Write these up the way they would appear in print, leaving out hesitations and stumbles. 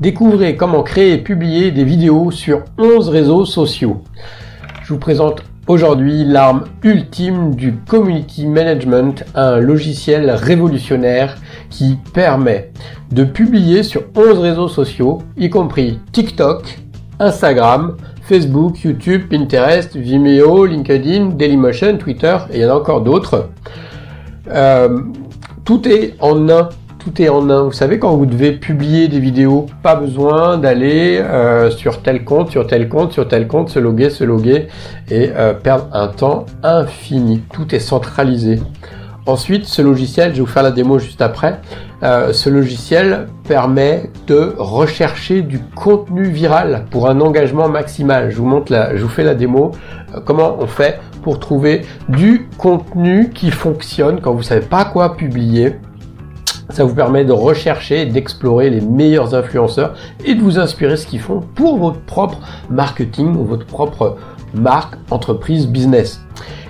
Découvrez comment créer et publier des vidéos sur 11 réseaux sociaux. Je vous présente aujourd'hui l'arme ultime du community management, un logiciel révolutionnaire qui permet de publier sur 11 réseaux sociaux, y compris TikTok, Instagram, Facebook, YouTube, Pinterest, Vimeo, LinkedIn, Dailymotion, Twitter, et il y en a encore d'autres. Tout est en un. Tout est en un. Vous savez, quand vous devez publier des vidéos, pas besoin d'aller sur tel compte, sur tel compte, sur tel compte, se loguer et perdre un temps infini. Tout est centralisé. Ensuite, ce logiciel, je vais vous faire la démo juste après, ce logiciel permet de rechercher du contenu viral pour un engagement maximal. Je vous fais la démo, comment on fait pour trouver du contenu qui fonctionne quand vous ne savez pas quoi publier. Ça vous permet de rechercher, d'explorer les meilleurs influenceurs et de vous inspirer ce qu'ils font pour votre propre marketing ou votre propre marque, entreprise, business.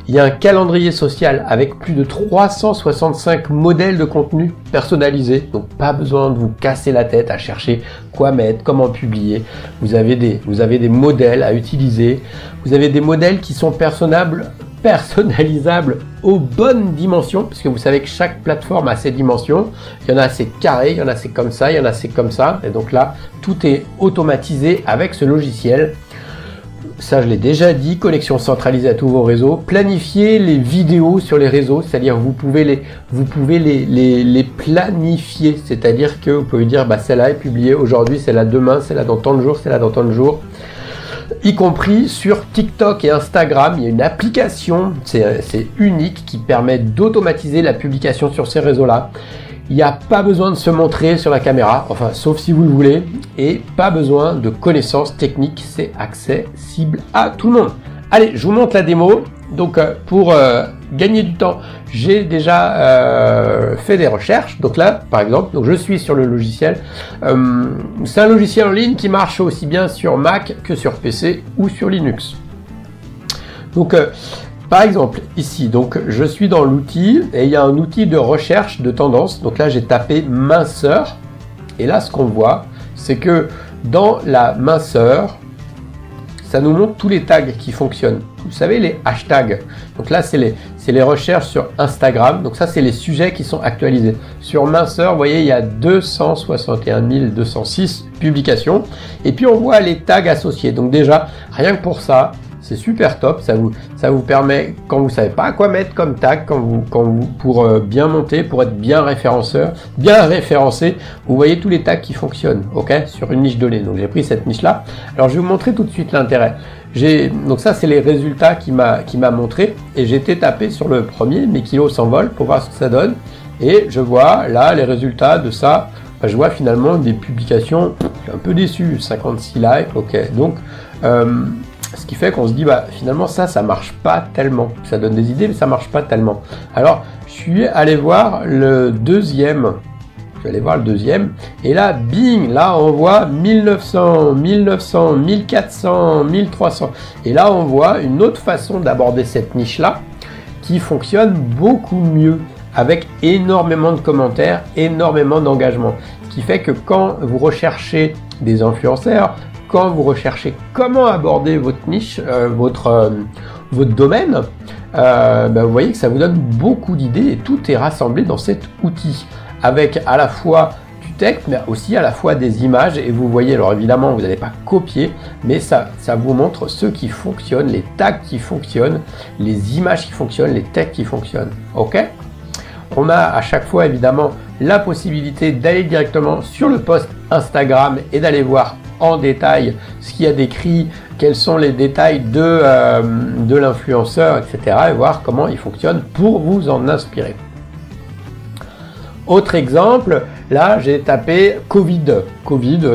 Il y a un calendrier social avec plus de 365 modèles de contenu personnalisés. Donc pas besoin de vous casser la tête à chercher quoi mettre, comment publier. Vous avez des modèles à utiliser. Vous avez des modèles qui sont personnalisables aux bonnes dimensions, puisque vous savez que chaque plateforme a ses dimensions. Il y en a assez carré, il y en a assez comme ça, il y en a assez comme ça. Et donc là, tout est automatisé avec ce logiciel. Ça, je l'ai déjà dit, connexion centralisée à tous vos réseaux. Planifiez les vidéos sur les réseaux, c'est-à-dire vous pouvez les planifier, c'est-à-dire que vous pouvez dire celle-là est publiée aujourd'hui, celle-là demain, celle-là dans tant de jours, celle-là dans tant de jours. Y compris sur TikTok et Instagram, il y a une application, c'est unique, qui permet d'automatiser la publication sur ces réseaux-là. Il n'y a pas besoin de se montrer sur la caméra, enfin sauf si vous le voulez, et pas besoin de connaissances techniques, c'est accessible à tout le monde. Allez, je vous montre la démo. Donc pour gagner du temps, j'ai déjà fait des recherches. Donc là, par exemple, donc je suis sur le logiciel. C'est un logiciel en ligne qui marche aussi bien sur Mac que sur PC ou sur Linux. Donc par exemple, ici, donc je suis dans l'outil et il y a un outil de recherche de tendance. Donc là, j'ai tapé minceur et là, ce qu'on voit, c'est que dans la minceur, ça nous montre tous les tags qui fonctionnent. Vous savez, les hashtags. Donc là, c'est les recherches sur Instagram. Donc ça, c'est les sujets qui sont actualisés. Sur minceur, vous voyez, il y a 261 206 publications. Et puis, on voit les tags associés. Donc déjà, rien que pour ça, c'est super top, ça vous permet, quand vous savez pas quoi mettre comme tag, pour bien monter, pour être bien référencé, vous voyez tous les tags qui fonctionnent, ok, sur une niche donnée. Donc j'ai pris cette niche là. Alors je vais vous montrer tout de suite l'intérêt. Donc ça c'est les résultats qui m'a montré et j'ai été tapé sur le premier, mes kilos s'envolent pour voir ce que ça donne et je vois là les résultats de ça. Je vois finalement des publications, je suis un peu déçu, 56 likes, ok, donc ce qui fait qu'on se dit, finalement, ça marche pas tellement. Ça donne des idées, mais ça marche pas tellement. Alors, je suis allé voir le deuxième. Et là, bing, là, on voit 1900, 1400, 1300. Et là, on voit une autre façon d'aborder cette niche-là qui fonctionne beaucoup mieux, avec énormément de commentaires, énormément d'engagement. Ce qui fait que quand vous recherchez des influenceurs, quand vous recherchez comment aborder votre niche, votre domaine, vous voyez que ça vous donne beaucoup d'idées et tout est rassemblé dans cet outil avec à la fois du texte mais aussi à la fois des images et vous voyez, alors évidemment vous n'allez pas copier mais ça vous montre ce qui fonctionne, les tags qui fonctionnent, les images qui fonctionnent, les textes qui fonctionnent, ok. On a à chaque fois évidemment la possibilité d'aller directement sur le post Instagram et d'aller voir en détail ce qu'il y a décrit, quels sont les détails de l'influenceur, etc. et voir comment il fonctionne pour vous en inspirer. Autre exemple, là j'ai tapé Covid,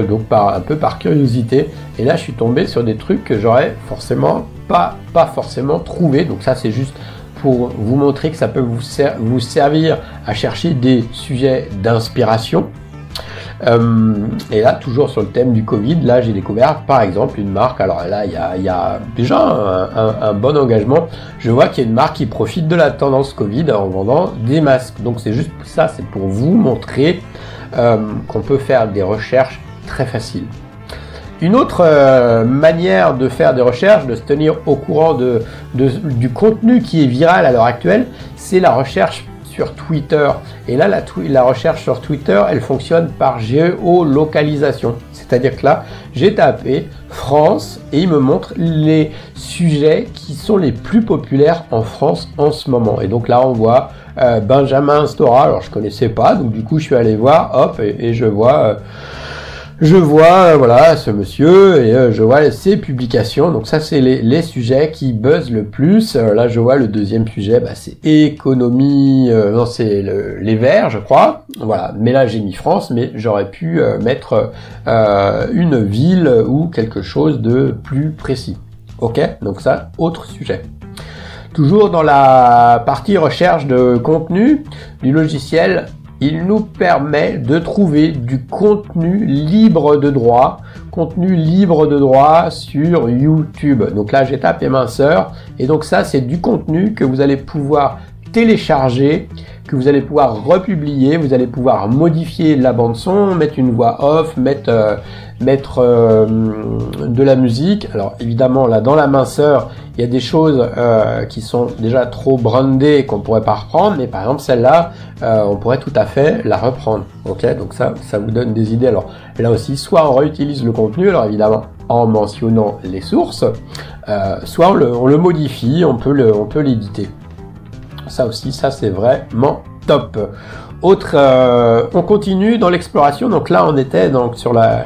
donc un peu par curiosité, et là je suis tombé sur des trucs que j'aurais forcément pas forcément trouvé, donc ça c'est juste pour vous montrer que ça peut vous servir à chercher des sujets d'inspiration. Et là, toujours sur le thème du Covid, là j'ai découvert par exemple une marque. Alors là, il y a déjà un bon engagement. Je vois qu'il y a une marque qui profite de la tendance Covid en vendant des masques. Donc c'est juste ça, c'est pour vous montrer qu'on peut faire des recherches très facile. Une autre manière de faire des recherches, de se tenir au courant du contenu qui est viral à l'heure actuelle, c'est la recherche sur Twitter. Et là, la recherche sur Twitter, elle fonctionne par géolocalisation. C'est-à-dire que là, j'ai tapé France et il me montre les sujets qui sont les plus populaires en France en ce moment. Et donc là, on voit Benjamin Stora. Alors, je connaissais pas, donc du coup, je suis allé voir, hop, et je vois... voilà ce monsieur et je vois ses publications. Donc ça c'est les sujets qui buzzent le plus. Là je vois le deuxième sujet, c'est économie, non c'est les Verts je crois. Voilà, mais là j'ai mis France, mais j'aurais pu mettre une ville ou quelque chose de plus précis. Ok, donc ça autre sujet. Toujours dans la partie recherche de contenu du logiciel, il nous permet de trouver du contenu libre de droit sur YouTube. Donc là, j'ai tapé minceur et donc ça, c'est du contenu que vous allez pouvoir télécharger, que vous allez pouvoir republier, vous allez pouvoir modifier la bande son, mettre une voix off, mettre de la musique. Alors évidemment là dans la minceur il y a des choses qui sont déjà trop brandées qu'on pourrait pas reprendre, mais par exemple celle-là on pourrait tout à fait la reprendre. Ok, donc ça vous donne des idées. Alors là aussi soit on réutilise le contenu, alors évidemment en mentionnant les sources, soit on le modifie, on peut l'éditer. Ça aussi, ça c'est vraiment top. Autre, on continue dans l'exploration. Donc là, on était donc sur la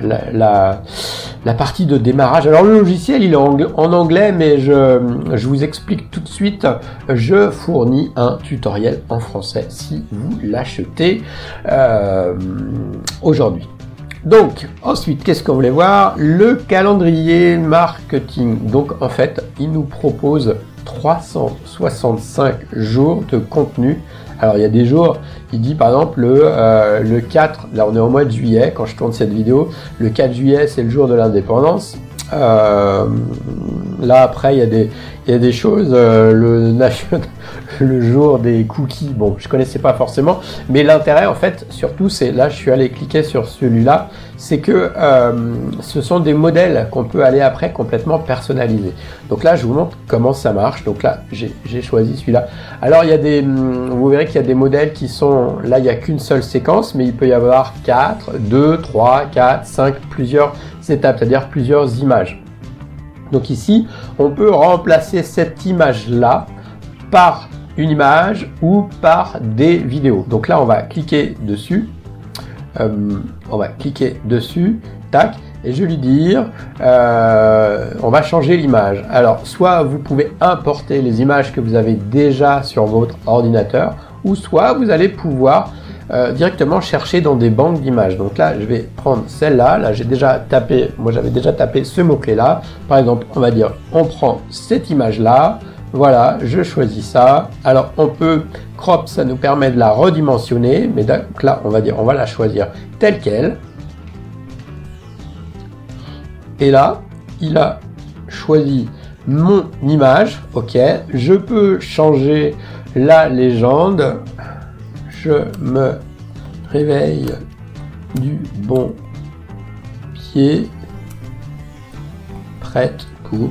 partie de démarrage. Alors le logiciel, il est en anglais, mais je vous explique tout de suite. Je fournis un tutoriel en français si vous l'achetez aujourd'hui. Donc ensuite, qu'est-ce qu'on voulait voir? Le calendrier marketing. Donc en fait, il nous propose 365 jours de contenu. Alors il y a des jours, il dit par exemple le 4, là on est au mois de juillet quand je tourne cette vidéo, le 4 juillet c'est le jour de l'indépendance. Là après il y a des choses, le jour des cookies, bon je connaissais pas forcément, mais l'intérêt en fait surtout c'est, là je suis allé cliquer sur celui-là, c'est que ce sont des modèles qu'on peut aller après complètement personnaliser. Donc là je vous montre comment ça marche. Donc là j'ai choisi celui-là. Alors il y a vous verrez qu'il y a des modèles qui sont, là il n'y a qu'une seule séquence, mais il peut y avoir 4, 2, 3, 4, 5, plusieurs étapes, c'est-à-dire plusieurs images. Donc ici, on peut remplacer cette image-là par une image ou par des vidéos. Donc là, on va cliquer dessus. Tac, et je vais lui dire, on va changer l'image. Alors, soit vous pouvez importer les images que vous avez déjà sur votre ordinateur, ou soit vous allez pouvoir directement chercher dans des banques d'images. Donc là, je vais prendre celle-là. Là, j'ai déjà tapé, moi j'avais déjà tapé ce mot-clé-là. Par exemple, on va dire, on prend cette image-là. Voilà, je choisis ça. Alors, on peut crop, ça nous permet de la redimensionner. Mais donc là, on va dire, on va la choisir telle qu'elle. Et là, il a choisi mon image. Ok, je peux changer la légende. Je me réveille du bon pied, prête pour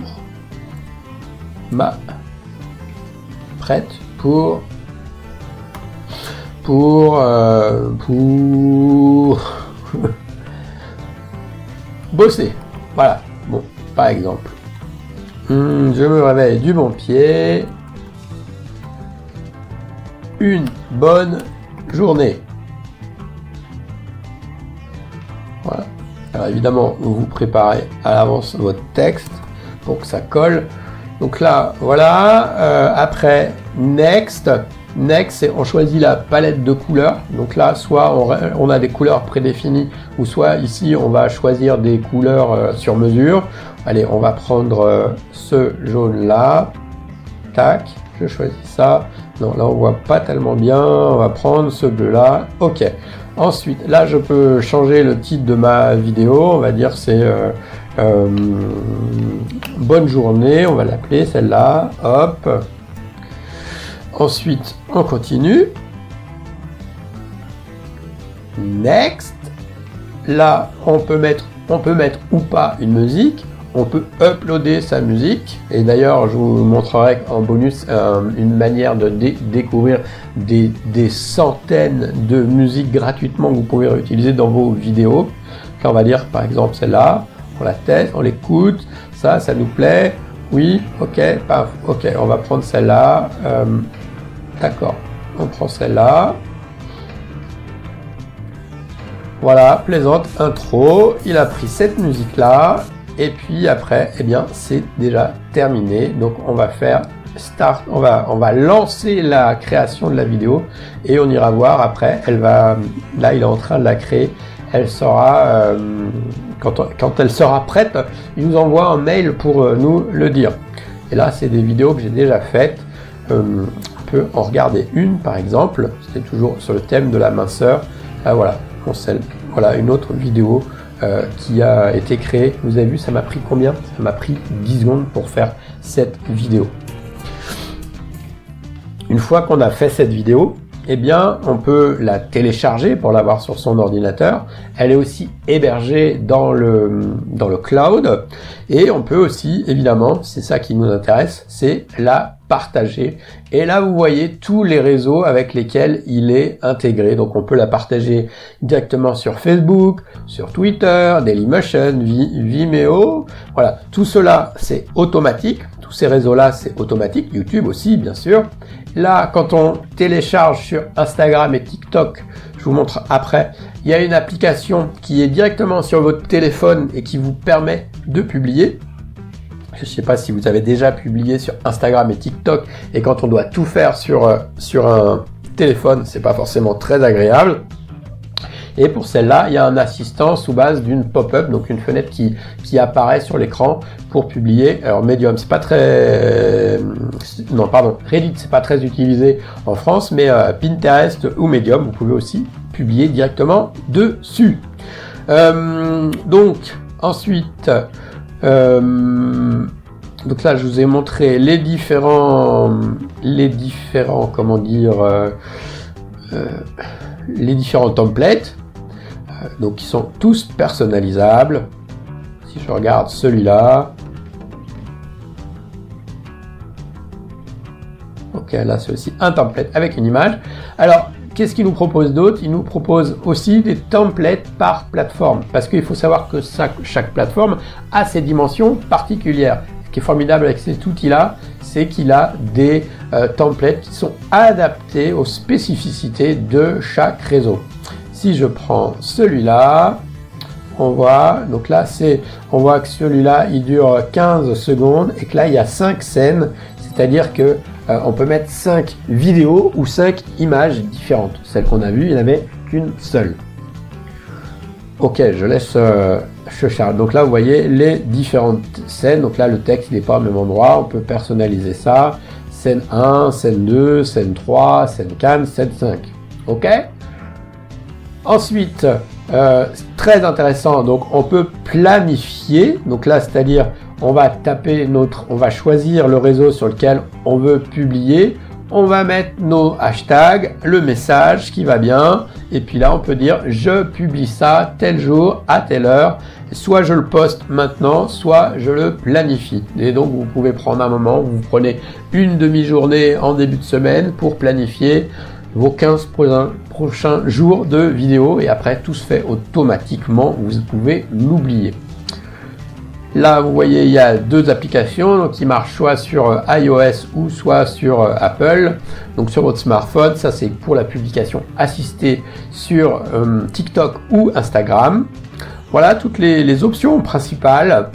bosser. Voilà, bon, par exemple. Je me réveille du bon pied. Une bonne journée. Voilà. Alors évidemment, vous préparez à l'avance votre texte pour que ça colle. Donc là, voilà. Après, next. Next, on choisit la palette de couleurs. Donc là, soit on a des couleurs prédéfinies, ou soit ici, on va choisir des couleurs sur mesure. Allez, on va prendre ce jaune-là. Tac, je choisis ça. Non, là, on voit pas tellement bien. On va prendre ce bleu-là. OK. Ensuite, là, je peux changer le titre de ma vidéo. On va dire c'est bonne journée. On va l'appeler celle-là. Hop. Ensuite, on continue. Next. là, on peut mettre ou pas une musique. On peut uploader sa musique. Et d'ailleurs, je vous montrerai en bonus une manière de découvrir des centaines de musiques gratuitement que vous pouvez réutiliser dans vos vidéos. Là, on va dire par exemple celle-là. On la teste, on l'écoute. Ça nous plaît. Oui, ok, paf, ok, on va prendre celle-là. D'accord, on prend celle-là. Voilà, plaisante intro. Il a pris cette musique-là. Et puis après, eh bien, c'est déjà terminé. Donc, on va faire start. On va lancer la création de la vidéo et on ira voir après. Là, il est en train de la créer. Elle sera, quand elle sera prête, il nous envoie un mail pour nous le dire. Et là, c'est des vidéos que j'ai déjà faites. On peut en regarder une, par exemple. C'était toujours sur le thème de la minceur. Là, voilà, voilà une autre vidéo qui a été créée. Vous avez vu, ça m'a pris combien? Ça m'a pris 10 secondes pour faire cette vidéo. Une fois qu'on a fait cette vidéo, eh bien, on peut la télécharger pour l'avoir sur son ordinateur. Elle est aussi hébergée dans le cloud. Et on peut aussi, évidemment, c'est ça qui nous intéresse, c'est la partager. Et là, vous voyez tous les réseaux avec lesquels il est intégré. Donc, on peut la partager directement sur Facebook, sur Twitter, Dailymotion, Vimeo. Voilà, tout cela, c'est automatique. Tous ces réseaux-là, c'est automatique. YouTube aussi, bien sûr. Là, quand on télécharge sur Instagram et TikTok, je vous montre après, il y a une application qui est directement sur votre téléphone et qui vous permet de publier. Je ne sais pas si vous avez déjà publié sur Instagram et TikTok, et quand on doit tout faire sur un téléphone, c'est pas forcément très agréable. Et pour celle-là, il y a un assistant sous base d'une pop-up, donc une fenêtre qui apparaît sur l'écran pour publier. Alors Medium, c'est pas très... Non, pardon, Reddit, c'est pas très utilisé en France, mais Pinterest ou Medium, vous pouvez aussi publier directement dessus. Donc, ensuite... donc là, je vous ai montré les différents, comment dire, les différents templates, donc qui sont tous personnalisables. Si je regarde celui-là, ok, là c'est aussi un template avec une image. Alors, qu'est-ce qu'il nous propose d'autre? Il nous propose aussi des templates par plateforme, parce qu'il faut savoir que chaque plateforme a ses dimensions particulières. Ce qui est formidable avec cet outil-là, c'est qu'il a des templates qui sont adaptés aux spécificités de chaque réseau. Si je prends celui-là, on voit, donc là on voit que celui-là il dure 15 secondes et que là il y a 5 scènes, c'est-à-dire que on peut mettre 5 vidéos ou 5 images différentes. Celle qu'on a vue, il n'y en avait qu'une seule. Ok, je laisse je charge. Donc là, vous voyez les différentes scènes. Donc là, le texte n'est pas au même endroit. On peut personnaliser ça. Scène 1, scène 2, scène 3, scène 4, scène 5. Ok. Ensuite, très intéressant. Donc, on peut planifier. Donc là, c'est-à-dire, on va choisir le réseau sur lequel on veut publier. On va mettre nos hashtags, le message qui va bien. Et puis là, on peut dire, je publie ça tel jour, à telle heure. Soit je le poste maintenant, soit je le planifie. Et donc, vous pouvez prendre un moment, vous prenez une demi-journée en début de semaine pour planifier vos 15 prochains jours de vidéo. Et après, tout se fait automatiquement. Vous pouvez l'oublier. Là, vous voyez, il y a deux applications donc, qui marchent soit sur iOS ou soit sur Apple. Donc sur votre smartphone, ça c'est pour la publication assistée sur TikTok ou Instagram. Voilà toutes les options principales.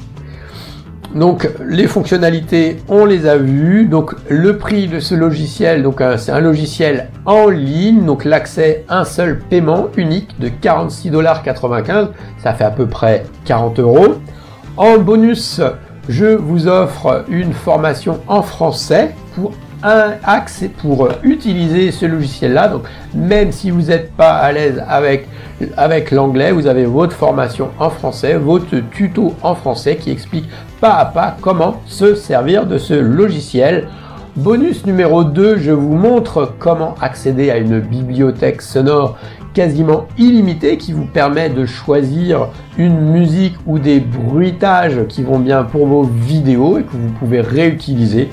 Donc les fonctionnalités, on les a vues. Donc le prix de ce logiciel, donc c'est un logiciel en ligne. Donc l'accès, un seul paiement unique de 46,95 $. Ça fait à peu près 40 €. En bonus, je vous offre une formation en français pour utiliser ce logiciel-là. Donc, même si vous n'êtes pas à l'aise avec l'anglais, vous avez votre formation en français, votre tuto en français qui explique pas à pas comment se servir de ce logiciel. Bonus numéro 2, je vous montre comment accéder à une bibliothèque sonore quasiment illimité qui vous permet de choisir une musique ou des bruitages qui vont bien pour vos vidéos et que vous pouvez réutiliser.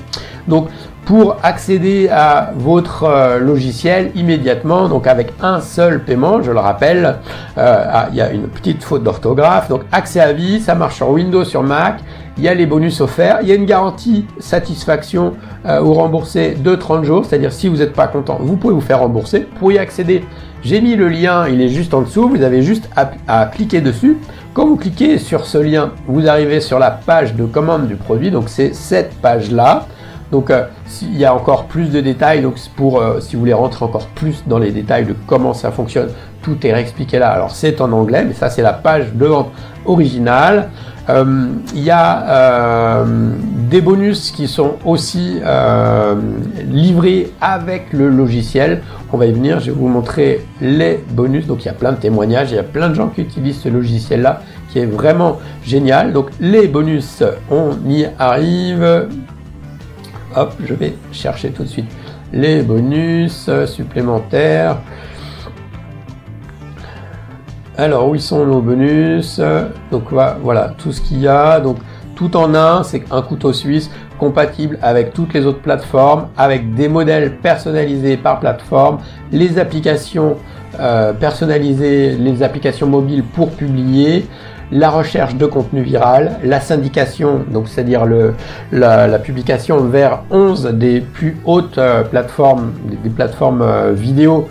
Donc pour accéder à votre logiciel immédiatement, donc avec un seul paiement, je le rappelle, il y a une petite faute d'orthographe, donc accès à vie, ça marche sur Windows, sur Mac, il y a les bonus offerts, il y a une garantie satisfaction ou remboursée de 30 jours, c'est-à-dire si vous n'êtes pas content, vous pouvez vous faire rembourser. Pour y accéder, j'ai mis le lien, il est juste en dessous, vous avez juste à cliquer dessus. Quand vous cliquez sur ce lien, vous arrivez sur la page de commande du produit, donc c'est cette page-là. Donc il y a encore plus de détails, donc pour si vous voulez rentrer encore plus dans les détails de comment ça fonctionne, tout est réexpliqué là. Alors c'est en anglais, mais ça c'est la page de vente originale. Il y a des bonus qui sont aussi livrés avec le logiciel. On va y venir, je vais vous montrer les bonus. Donc il y a plein de témoignages, il y a plein de gens qui utilisent ce logiciel là qui est vraiment génial. Donc les bonus, on y arrive. Hop, je vais chercher tout de suite les bonus supplémentaires. Alors, où ils sont nos bonus? Donc voilà, tout ce qu'il y a. Donc tout en un, c'est un couteau suisse compatible avec toutes les autres plateformes, avec des modèles personnalisés par plateforme, les applications personnalisées, les applications mobiles pour publier, la recherche de contenu viral, la syndication, donc c'est-à-dire la publication vers 11 des plus hautes plateformes, des plateformes vidéo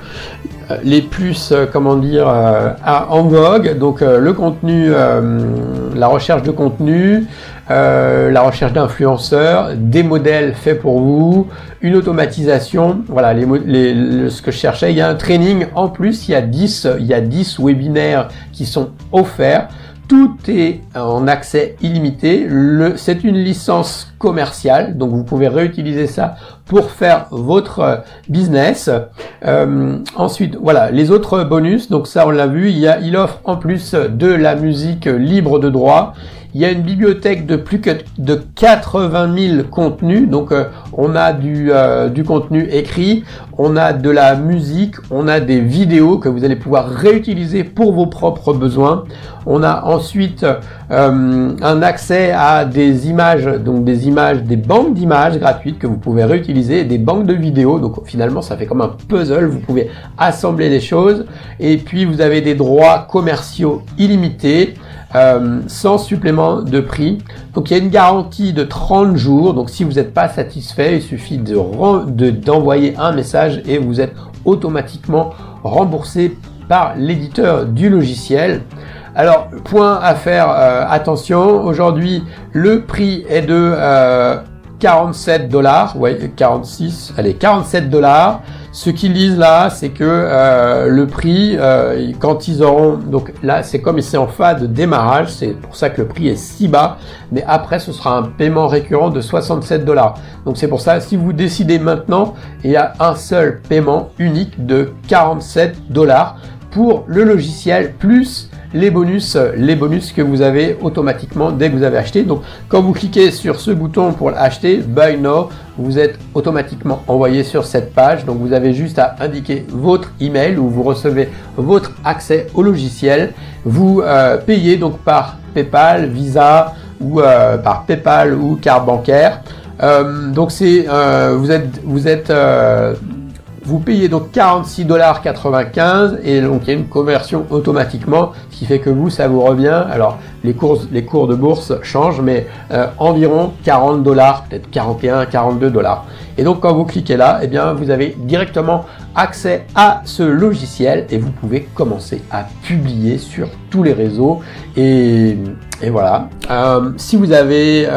les plus, en vogue, donc le contenu, la recherche de contenu, la recherche d'influenceurs, des modèles faits pour vous, une automatisation, voilà ce que je cherchais. Il y a un training en plus, il y a 10 webinaires qui sont offerts. Tout est en accès illimité. C'est une licence commerciale, donc vous pouvez réutiliser ça pour faire votre business. Ensuite, voilà, les autres bonus. Donc ça, on l'a vu. Il offre en plus de la musique libre de droit. Il y a une bibliothèque de plus que de 80 000 contenus. Donc on a du contenu écrit, on a de la musique, on a des vidéos que vous allez pouvoir réutiliser pour vos propres besoins. On a ensuite un accès à des images, donc des banques d'images gratuites que vous pouvez réutiliser, des banques de vidéos. Donc finalement, ça fait comme un puzzle. Vous pouvez assembler les choses. Et puis vous avez des droits commerciaux illimités. Sans supplément de prix. Donc il y a une garantie de 30 jours. Donc si vous n'êtes pas satisfait, il suffit d'envoyer un message et vous êtes automatiquement remboursé par l'éditeur du logiciel. Alors, point à faire attention, aujourd'hui le prix est de 47$, ouais 46, allez 47$. Ce qu'ils disent là, c'est que le prix, quand ils auront, donc là c'est comme c'est en phase de démarrage, c'est pour ça que le prix est si bas, mais après ce sera un paiement récurrent de 67$. Donc c'est pour ça, si vous décidez maintenant, il y a un seul paiement unique de 47$ pour le logiciel plus les bonus que vous avez automatiquement dès que vous avez acheté. Donc quand vous cliquez sur ce bouton pour l'acheter, Buy Now, vous êtes automatiquement envoyé sur cette page. Donc vous avez juste à indiquer votre email où vous recevez votre accès au logiciel. Vous payez donc par PayPal, Visa ou par PayPal ou carte bancaire. Donc c'est vous payez donc 46,95 $ et donc il y a une conversion automatiquement, ce qui fait que vous, ça vous revient. Alors les cours de bourse changent, mais environ 40$, peut-être 41, 42$. Et donc quand vous cliquez là, eh bien vous avez directement accès à ce logiciel et vous pouvez commencer à publier sur tous les réseaux. Et voilà. Si vous avez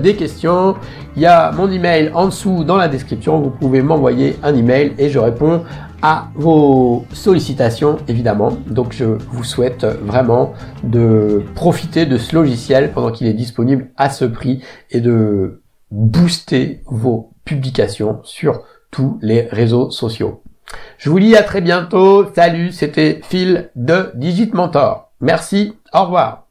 des questions, il y a mon email en dessous dans la description. Vous pouvez m'envoyer un email et je réponds à vos sollicitations évidemment. Donc je vous souhaite vraiment de profiter de ce logiciel pendant qu'il est disponible à ce prix et de booster vos publications sur tous les réseaux sociaux. Je vous dis à très bientôt. Salut, c'était Phil de Digit Mentor. Merci, au revoir.